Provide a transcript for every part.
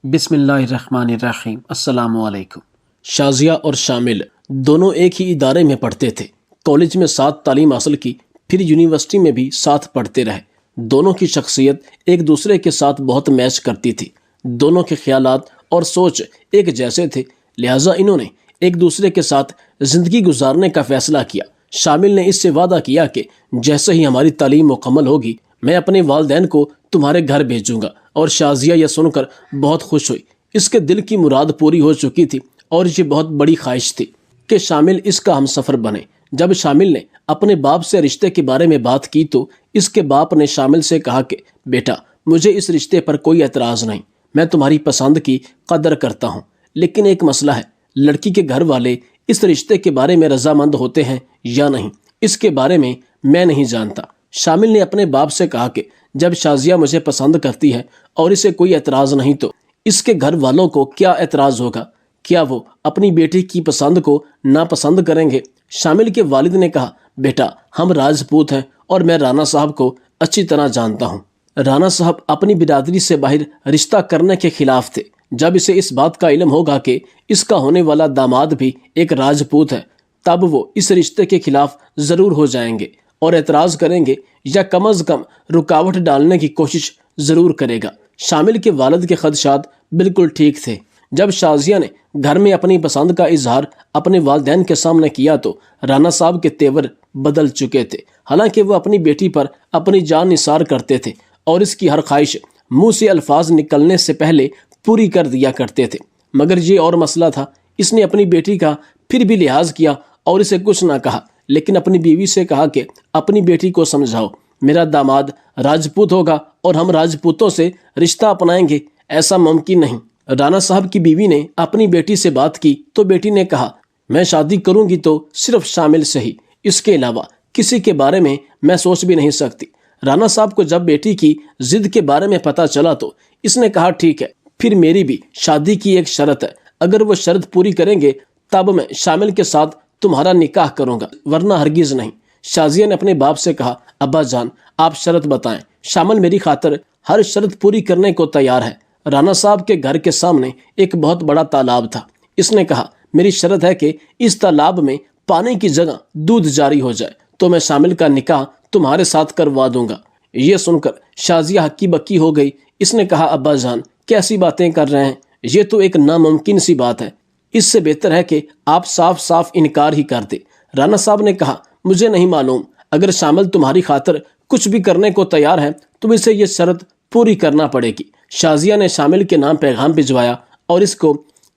بسم اللہ الرحمن الرحیم۔ السلام علیکم۔ شازیہ اور شامل دونوں ایک ہی ادارے میں پڑھتے تھے۔ کالج میں ساتھ تعلیم حاصل کی، پھر یونیورسٹی میں بھی ساتھ پڑھتے رہے۔ دونوں کی شخصیت ایک دوسرے کے ساتھ بہت میچ کرتی تھی۔ دونوں کے خیالات اور سوچ ایک جیسے تھے، لہٰذا انہوں نے ایک دوسرے کے ساتھ زندگی گزارنے کا فیصلہ کیا۔ شامل نے اس سے وعدہ کیا کہ جیسے ہی ہماری تعلیم مکمل ہوگی میں اپنے والدین کو تمہارے گھر بھیجوں گا، اور شازیہ یہ سن کر بہت خوش ہوئی۔ اس کے دل کی مراد پوری ہو چکی تھی اور یہ بہت بڑی خواہش تھی کہ شامل اس کا ہمسفر بنے۔ جب شامل نے اپنے باپ سے رشتے کے بارے میں بات کی تو اس کے باپ نے شامل سے کہا کہ بیٹا، مجھے اس رشتے پر کوئی اعتراض نہیں، میں تمہاری پسند کی قدر کرتا ہوں، لیکن ایک مسئلہ ہے، لڑکی کے گھر والے اس رشتے کے بارے میں رضامند ہوتے ہیں یا نہیں، اس کے بارے میں میں نہیں جانتا۔ شامل نے اپنے باپ سے کہا کہ جب شازیہ مجھے پسند کرتی ہے اور اسے کوئی اعتراض نہیں تو اس کے گھر والوں کو کیا اعتراض ہوگا؟ کیا وہ اپنی بیٹی کی پسند کو ناپسند کریں گے؟ شامل کے والد نے کہا، بیٹا، ہم راجپوت ہیں اور میں رانا صاحب کو اچھی طرح جانتا ہوں۔ رانا صاحب اپنی برادری سے باہر رشتہ کرنے کے خلاف تھے۔ جب اسے اس بات کا علم ہوگا کہ اس کا ہونے والا داماد بھی ایک راجپوت ہے، تب وہ اس رشتے کے خلاف ضرور ہو جائیں گے اور اعتراض کریں گے، یا کم از کم رکاوٹ ڈالنے کی کوشش ضرور کرے گا۔ شامل کے والد کے خدشات بالکل ٹھیک تھے۔ جب شازیہ نے گھر میں اپنی پسند کا اظہار اپنے والدین کے سامنے کیا تو رانا صاحب کے تیور بدل چکے تھے۔ حالانکہ وہ اپنی بیٹی پر اپنی جان نثار کرتے تھے اور اس کی ہر خواہش منہ سے الفاظ نکلنے سے پہلے پوری کر دیا کرتے تھے، مگر یہ اور مسئلہ تھا، اس نے اپنی بیٹی کا پھر بھی لحاظ کیا اور اسے کچھ نہ کہا، لیکن اپنی بیوی سے کہا کہ اپنی بیٹی کو سمجھاؤ، میرا داماد راجپوت ہوگا اور ہم راجپوتوں سے رشتہ اپنائیں گے، ایسا ممکن نہیں۔ رانا صاحب کی بیوی نے اپنی بیٹی سے بات کی تو بیٹی نے کہا، میں شادی کروں گی تو صرف شامل سے ہی، اس کے علاوہ کسی کے بارے میں میں سوچ بھی نہیں سکتی۔ رانا صاحب کو جب بیٹی کی ضد کے بارے میں پتہ چلا تو اس نے کہا، ٹھیک ہے، پھر میری بھی شادی کی ایک شرط ہے، اگر وہ شرط پوری کریں گے تب میں شامل کے ساتھ تمہارا نکاح کروں گا، ورنہ ہرگز نہیں۔ شازیہ نے اپنے باپ سے کہا، ابا جان، آپ شرط بتائیں، شامل میری خاطر ہر شرط پوری کرنے کو تیار ہے۔ رانا صاحب کے گھر کے سامنے ایک بہت بڑا تالاب تھا۔ اس نے کہا، میری شرط ہے کہ اس تالاب میں پانی کی جگہ دودھ جاری ہو جائے تو میں شامل کا نکاح تمہارے ساتھ کروا دوں گا۔ یہ سن کر شازیہ ہکی بکی ہو گئی۔ اس نے کہا، ابا جان، کیسی باتیں کر رہے ہیں، یہ تو ایک ناممکن سی بات ہے، اس سے بہتر ہے کہ آپ صاف صاف انکار ہی کر دیں۔ رانا صاحب نے کہا، مجھے نہیں معلوم، اگر شامل تمہاری خاطر کچھ بھی کرنے کو تیار ہے تو اسے یہ شرط پوری کرنا پڑے گی۔ شازیہ نے شامل کے نام پیغام بھجوایا اور اس کو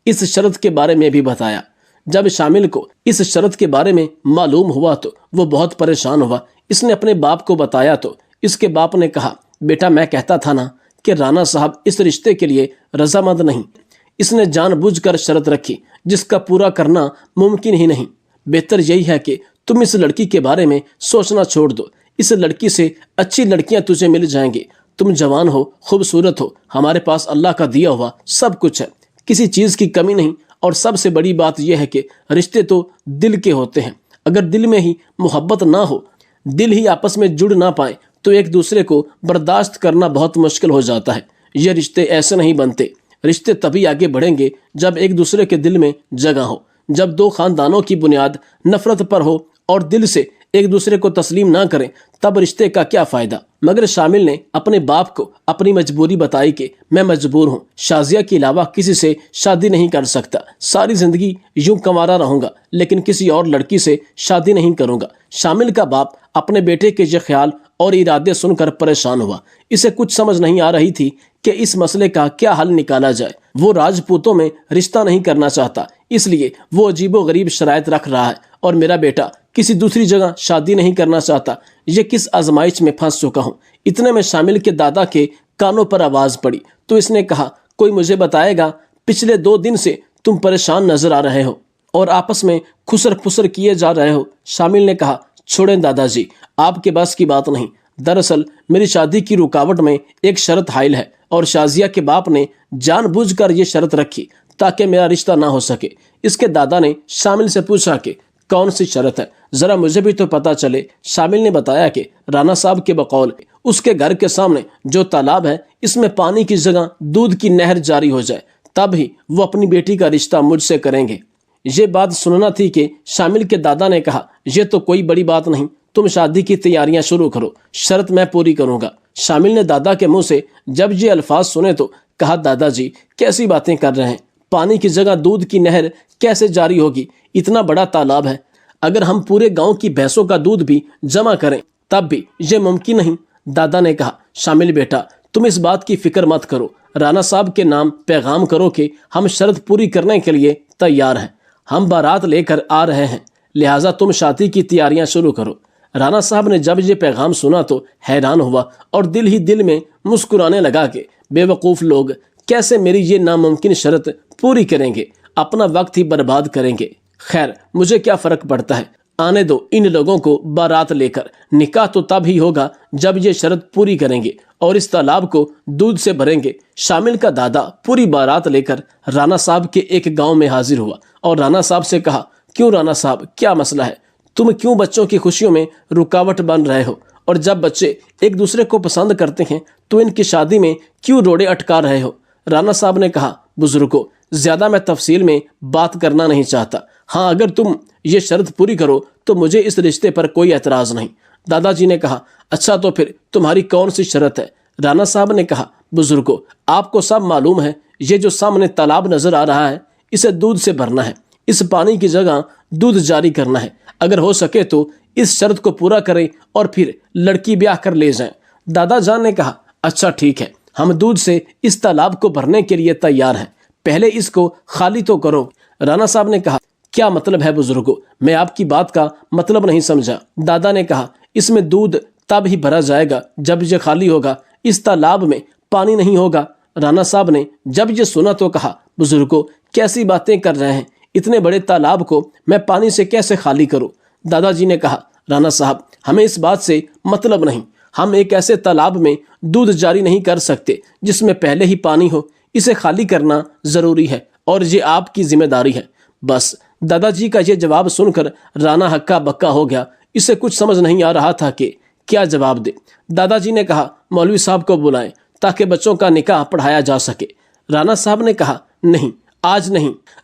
اس شرط کے بارے میں بھی بتایا۔ جب شامل کو اس شرط کے بارے میں معلوم ہوا تو وہ بہت پریشان ہوا۔ اس نے اپنے باپ کو بتایا تو اس کے باپ نے کہا، بیٹا، میں کہتا تھا نا کہ رانا صاحب اس رشتے کے لیے رضامند نہیں، اس نے جان بوجھ کر شرط رکھی جس کا پورا کرنا ممکن ہی نہیں۔ بہتر یہی ہے کہ تم اس لڑکی کے بارے میں سوچنا چھوڑ دو، اس لڑکی سے اچھی لڑکیاں تجھے مل جائیں گی، تم جوان ہو، خوبصورت ہو، ہمارے پاس اللہ کا دیا ہوا سب کچھ ہے، کسی چیز کی کمی نہیں، اور سب سے بڑی بات یہ ہے کہ رشتے تو دل کے ہوتے ہیں، اگر دل میں ہی محبت نہ ہو، دل ہی آپس میں جڑ نہ پائیں تو ایک دوسرے کو برداشت کرنا بہت مشکل ہو جاتا ہے۔ یہ رشتے ایسے نہیں بنتے، رشتے تبھی آگے بڑھیں گے جب ایک دوسرے کے دل میں جگہ ہو، جب دو خاندانوں کی بنیاد نفرت پر ہو اور دل سے ایک دوسرے کو تسلیم نہ کریں، تب رشتے کا کیا فائدہ؟ مگر شامل نے اپنے باپ کو اپنی مجبوری بتائی کہ میں مجبور ہوں، شازیہ کے علاوہ کسی سے شادی نہیں کر سکتا، ساری زندگی یوں کنوارا رہوں گا لیکن کسی اور لڑکی سے شادی نہیں کروں گا۔ شامل کا باپ اپنے بیٹے کے یہ خیال اور ارادے سن کر پریشان ہوا۔ اسے کچھ سمجھ نہیں آ رہی تھی کہ اس مسئلے کا کیا حل نکالا جائے۔ وہ راجپوتوں میں رشتہ نہیں کرنا چاہتا، اس لیے وہ عجیب و غریب شرائط رکھ رہا ہے، اور میرا بیٹا کسی دوسری جگہ شادی نہیں کرنا چاہتا۔ یہ کس آزمائش میں پھنس چکا ہوں۔ اتنے میں شامل کے دادا کے کانوں پر آواز پڑی تو اس نے کہا، کوئی مجھے بتائے گا، پچھلے 2 دن سے تم پریشان نظر آ رہے ہو اور آپس میں خسر پھسر کیے جا رہے ہو۔ شامل نے کہا، چھوڑیں دادا جی، آپ کے بس کی بات نہیں، دراصل میری شادی کی رکاوٹ میں ایک شرط حائل ہے، اور شازیہ کے باپ نے جان بوجھ کر یہ شرط رکھی تاکہ میرا رشتہ نہ ہو سکے۔ اس کے دادا نے شامل سے پوچھا کہ کون سی شرط ہے، ذرا مجھے بھی تو پتہ چلے۔ شامل نے بتایا کہ رانا صاحب کے بقول اس کے گھر کے سامنے جو تالاب ہے اس میں پانی کی جگہ دودھ کی نہر جاری ہو جائے تب ہی وہ اپنی بیٹی کا رشتہ مجھ سے کریں گے۔ یہ بات سننا تھی کہ شامل کے دادا نے کہا یہ تو کوئی بڑی بات نہیں، تم شادی کی تیاریاں شروع کرو، شرط میں پوری کروں گا۔ شامل نے دادا کے منہ سے جب یہ الفاظ سنے تو کہا دادا جی کیسی باتیں کر رہے ہیں، پانی کی جگہ دودھ کی نہر کیسے جاری ہوگی؟ اتنا بڑا تالاب ہے، اگر ہم پورے گاؤں کی بھینسوں کا دودھ بھی جمع کریں تب بھی یہ ممکن نہیں۔ دادا نے کہا شامل بیٹا تم اس بات کی فکر مت کرو، رانا صاحب کے نام پیغام کرو کہ ہم شرط پوری کرنے کے لیے تیار ہیں، ہم بارات لے کر آ رہے ہیں، لہٰذا تم شادی کی تیاریاں شروع کرو۔ رانا صاحب نے جب یہ پیغام سنا تو حیران ہوا اور دل ہی دل میں مسکرانے لگا کہ بے وقوف لوگ کیسے میری یہ ناممکن شرط پوری کریں گے، اپنا وقت ہی برباد کریں گے۔ خیر مجھے کیا فرق پڑتا ہے، آنے دو ان لوگوں کو بارات لے کر، نکاح تو تب ہی ہوگا جب یہ شرط پوری کریں گے اور اس تالاب کو دودھ سے بھریں گے۔ شامل کا دادا پوری بارات لے کر رانا صاحب کے ایک گاؤں میں حاضر ہوا اور رانا صاحب سے کہا کیوں رانا صاحب کیا مسئلہ ہے، تم کیوں بچوں کی خوشیوں میں رکاوٹ بن رہے ہو، اور جب بچے ایک دوسرے کو پسند کرتے ہیں تو ان کی شادی میں کیوں روڑے اٹکا رہے ہو؟ رانا صاحب نے کہا بزرگوں زیادہ میں تفصیل میں بات کرنا نہیں چاہتا، ہاں اگر تم یہ شرط پوری کرو تو مجھے اس رشتے پر کوئی اعتراض نہیں۔ دادا جی نے کہا اچھا تو پھر تمہاری کون سی شرط ہے؟ رانا صاحب نے کہا بزرگوں آپ کو سب معلوم ہے، یہ جو سامنے تالاب نظر آ رہا ہے اسے دودھ سے بھرنا ہے، اس پانی کی جگہ دودھ جاری کرنا ہے، اگر ہو سکے تو اس شرط کو پورا کریں اور پھر لڑکی بیاہ کر لے جائیں۔ دادا جان نے کہا اچھا ٹھیک ہے، ہم دودھ سے اس تالاب کو بھرنے کے لیے تیار ہیں، پہلے اس کو خالی تو کرو۔ رانا صاحب نے کہا کیا مطلب ہے بزرگوں، میں آپ کی بات کا مطلب نہیں سمجھا۔ دادا نے کہا اس میں دودھ تب ہی بھرا جائے گا جب یہ خالی ہوگا، اس تالاب میں پانی نہیں ہوگا۔ رانا صاحب نے جب یہ سنا تو کہا بزرگوں کیسی باتیں کر رہے ہیں، اتنے بڑے تالاب کو میں پانی سے کیسے خالی کروں؟ دادا جی نے کہا رانا صاحب ہمیں اس بات سے مطلب نہیں، ہم ایک ایسے تالاب میں دودھ جاری نہیں کر سکتے جس میں پہلے ہی پانی ہو، اسے خالی کرنا ضروری ہے اور یہ آپ کی ذمہ داری ہے۔ بس دادا جی کا یہ جواب سن کر رانا ہکا بکا ہو گیا، اسے کچھ سمجھ نہیں آ رہا تھا کہ کیا جواب دے۔ دادا جی نے کہا مولوی صاحب کو بلائیں تاکہ بچوں کا نکاح پڑھایا جا سکے۔ رانا صاحب نے کہا نہیں،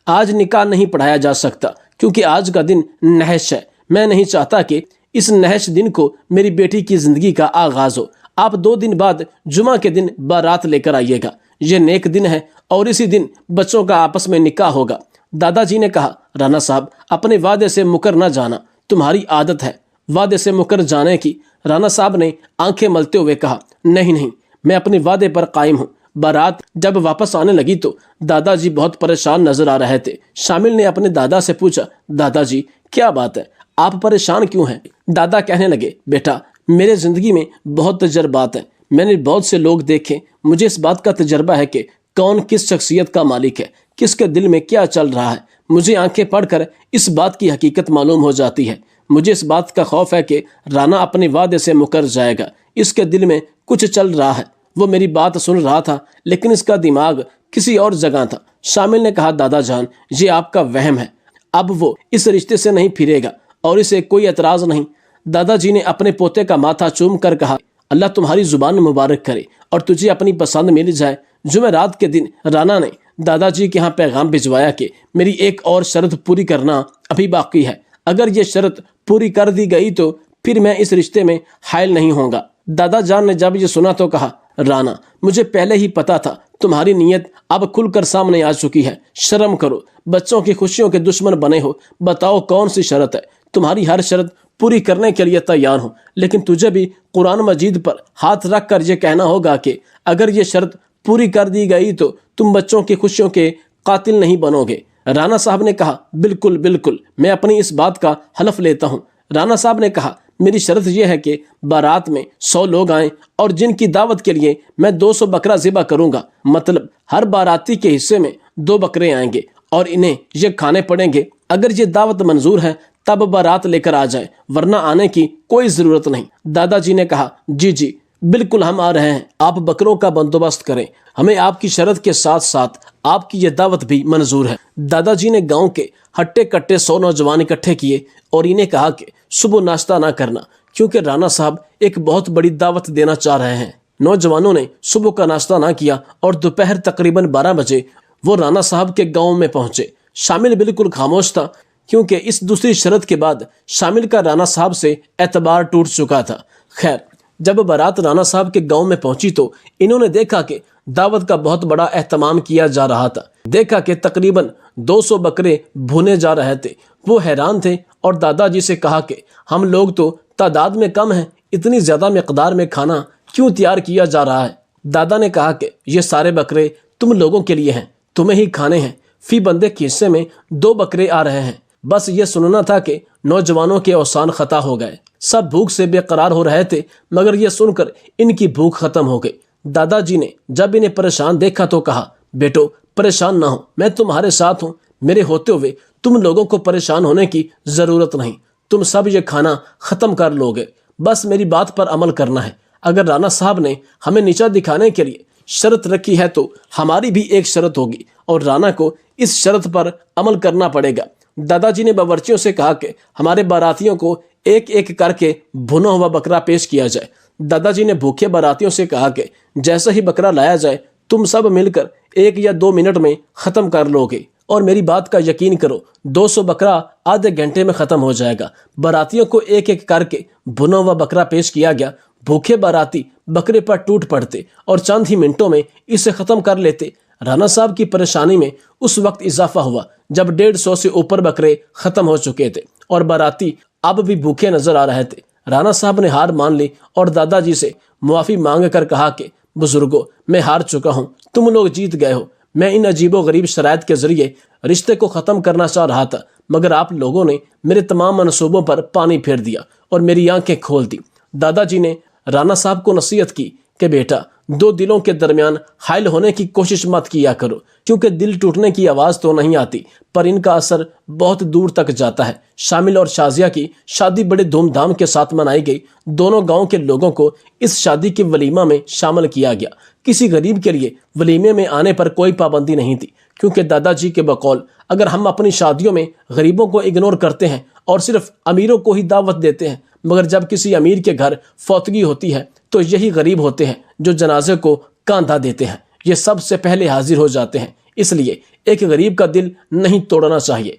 آج نکاح نہیں پڑھایا جا سکتا کیونکہ آج کا دن نحس ہے، میں نہیں چاہتا کہ اس نحس دن کو میری بیٹی کی زندگی کا آغاز ہو۔ آپ 2 دن بعد جمعہ کے دن بارات لے کر آئیے گا، یہ نیک دن ہے اور اسی دن بچوں کا آپس میں نکاح ہوگا۔ دادا جی نے کہا رانا صاحب اپنے وعدے سے مکر نہ جانا، تمہاری عادت ہے وعدے سے مکر جانے کی۔ رانا صاحب نے آنکھیں ملتے ہوئے کہا نہیں، میں اپنے وعدے پر قائم ہوں۔ بارات جب واپس آنے لگی تو دادا جی بہت پریشان نظر آ رہے تھے۔ شامل نے اپنے دادا سے پوچھا دادا جی کیا بات ہے، آپ پریشان کیوں ہیں؟ دادا کہنے لگے بیٹا میرے زندگی میں بہت تجربات ہیں، میں نے بہت سے لوگ دیکھے، مجھے اس بات کا تجربہ ہے کہ کون کس شخصیت کا مالک ہے، کس کے دل میں کیا چل رہا ہے۔ مجھے آنکھیں پڑھ کر اس بات کی حقیقت معلوم ہو جاتی ہے۔ مجھے اس بات کا خوف ہے کہ رانا اپنے وعدے سے مکر جائے گا، اس کے دل میں کچھ چل رہا ہے، وہ میری بات سن رہا تھا لیکن اس کا دماغ کسی اور جگہ تھا۔ شامل نے کہا دادا جان یہ آپ کا وہم ہے، اب وہ اس رشتے سے نہیں پھرے گا اور اسے کوئی اعتراض نہیں۔ دادا جی نے اپنے پوتے کا ماتھا چوم کر کہا اللہ تمہاری زبان مبارک کرے اور تجھے اپنی پسند مل جائے۔ جمعرات کے دن رانا نے دادا جی کے ہاں پیغام بھجوایا کہ میری ایک اور شرط پوری کرنا ابھی باقی ہے، اگر یہ شرط پوری کر دی گئی تو پھر میں اس رشتے میں حائل نہیں ہوں گا۔ دادا جان نے جب یہ سنا تو کہا رانا مجھے پہلے ہی پتا تھا تمہاری نیت اب کھل کر سامنے آ چکی ہے، شرم کرو، بچوں کی خوشیوں کے دشمن بنے ہو۔ بتاؤ کون سی شرط ہے؟ تمہاری ہر شرط پوری کرنے کے لیے تیار ہوں، لیکن تجھے بھی قرآن مجید پر ہاتھ رکھ کر یہ کہنا ہوگا کہ اگر یہ شرط پوری کر دی گئی تو تم بچوں کی خوشیوں کے قاتل نہیں بنو گے۔ رانا صاحب نے کہا بالکل میں اپنی اس بات کا حلف لیتا ہوں۔ رانا صاحب نے کہا میری شرط یہ ہے کہ بارات میں 100 لوگ آئیں اور جن کی دعوت کے لیے میں 200 بکرا ذبح کروں گا، مطلب ہر باراتی کے حصے میں 2 بکرے آئیں گے اور انہیں یہ کھانے پڑیں گے۔ اگر یہ دعوت منظور ہے تب بارات لے کر آ جائیں، ورنہ آنے کی کوئی ضرورت نہیں۔ دادا جی نے کہا جی بالکل ہم آ رہے ہیں، آپ بکروں کا بندوبست کریں، ہمیں آپ کی شرط کے ساتھ ساتھ آپ کی یہ دعوت بھی منظور ہے۔ دادا جی نے گاؤں کے ہٹے کٹے 100 نوجوان اکٹھے کیے اور انہیں کہا کہ صبح ناشتہ نہ کرنا کیونکہ رانا صاحب ایک بہت بڑی دعوت دینا چاہ رہے ہیں۔ نوجوانوں نے صبح کا ناشتہ نہ کیا اور دوپہر تقریباً 12 بجے وہ رانا صاحب کے گاؤں میں پہنچے۔ شامل بالکل خاموش تھا، کیونکہ اس دوسری شرط کے بعد شامل کا رانا صاحب سے اعتبار ٹوٹ چکا تھا۔ خیر، جب بارات رانا صاحب کے گاؤں میں پہنچی تو انہوں نے دیکھا کہ دعوت کا بہت بڑا اہتمام کیا جا رہا تھا۔ دیکھا کہ تقریباً 200 بکرے بھونے جا رہے تھے۔ وہ حیران تھے اور دادا جی سے کہا کہ ہم لوگ تو تعداد میں کم ہیں، اتنی زیادہ مقدار میں کھانا کیوں تیار کیا جا رہا ہے؟ دادا نے کہا کہ یہ سارے بکرے تم لوگوں کے لیے ہیں، تمہیں ہی کھانے ہیں۔ فی بندے کے حصے میں 2 بکرے آ رہے ہیں۔ بس یہ سننا تھا کہ نوجوانوں کے اوسان خطا ہو گئے۔ سب بھوک سے بے قرار ہو رہے تھے، مگر یہ سن کر ان کی بھوک ختم ہو گئی۔ دادا جی نے جب انہیں پریشان دیکھا تو کہا، بیٹو پریشان نہ ہو، میں تمہارے ساتھ ہوں۔ میرے ہوتے ہوئے تم لوگوں کو پریشان ہونے کی ضرورت نہیں، تم سب یہ کھانا ختم کر لو گے۔ بس میری بات پر عمل کرنا ہے۔ اگر رانا صاحب نے ہمیں نیچا دکھانے کے لیے شرط رکھی ہے تو ہماری بھی ایک شرط ہوگی، اور رانا کو اس شرط پر عمل کرنا پڑے گا۔ دادا جی نے باورچیوں سے کہا کہ ہمارے باراتیوں کو ایک ایک کر کے بھنا ہوا بکرا پیش کیا جائے۔ دادا جی نے بھوکے باراتیوں سے کہا کہ جیسا ہی بکرا لایا جائے تم سب مل کر 1 یا 2 منٹ میں ختم کر لو گے، اور میری بات کا یقین کرو، 200 بکرا آدھے گھنٹے میں ختم ہو جائے گا۔ باراتیوں کو ایک ایک کر کے بھنا ہوا بکرا پیش کیا گیا۔ بھوکے باراتی بکرے پر ٹوٹ پڑتے اور چند ہی منٹوں میں اسے ختم کر لیتے۔ رانا صاحب کی پریشانی میں اس وقت اضافہ ہوا جب 150 سے اوپر بکرے ختم ہو چکے تھے اور باراتی اب بھی بھوکے نظر آ رہے تھے۔ رانا صاحب نے ہار مان لی اور دادا جی سے معافی مانگ کر کہا کہ بزرگوں، میں ہار چکا ہوں، تم لوگ جیت گئے ہو۔ میں ان عجیب و غریب شرائط کے ذریعے رشتے کو ختم کرنا چاہ رہا تھا، مگر آپ لوگوں نے میرے تمام منصوبوں پر پانی پھیر دیا اور میری آنکھیں کھول دی۔ دادا جی نے رانا صاحب کو نصیحت کی کہ بیٹا، 2 دلوں کے درمیان حائل ہونے کی کوشش مت کیا کرو، کیونکہ دل ٹوٹنے کی آواز تو نہیں آتی، پر ان کا اثر بہت دور تک جاتا ہے۔ شامل اور شازیہ کی شادی بڑے دھوم دھام کے ساتھ منائی گئی۔ دونوں گاؤں کے لوگوں کو اس شادی کے ولیمہ میں شامل کیا گیا۔ کسی غریب کے لیے ولیمے میں آنے پر کوئی پابندی نہیں تھی، کیونکہ دادا جی کے بقول اگر ہم اپنی شادیوں میں غریبوں کو اگنور کرتے ہیں اور صرف امیروں کو ہی دعوت دیتے ہیں، مگر جب کسی امیر کے گھر فوتگی ہوتی ہے تو یہی غریب ہوتے ہیں جو جنازے کو کاندھا دیتے ہیں۔ یہ سب سے پہلے حاضر ہو جاتے ہیں، اس لیے ایک غریب کا دل نہیں توڑنا چاہیے۔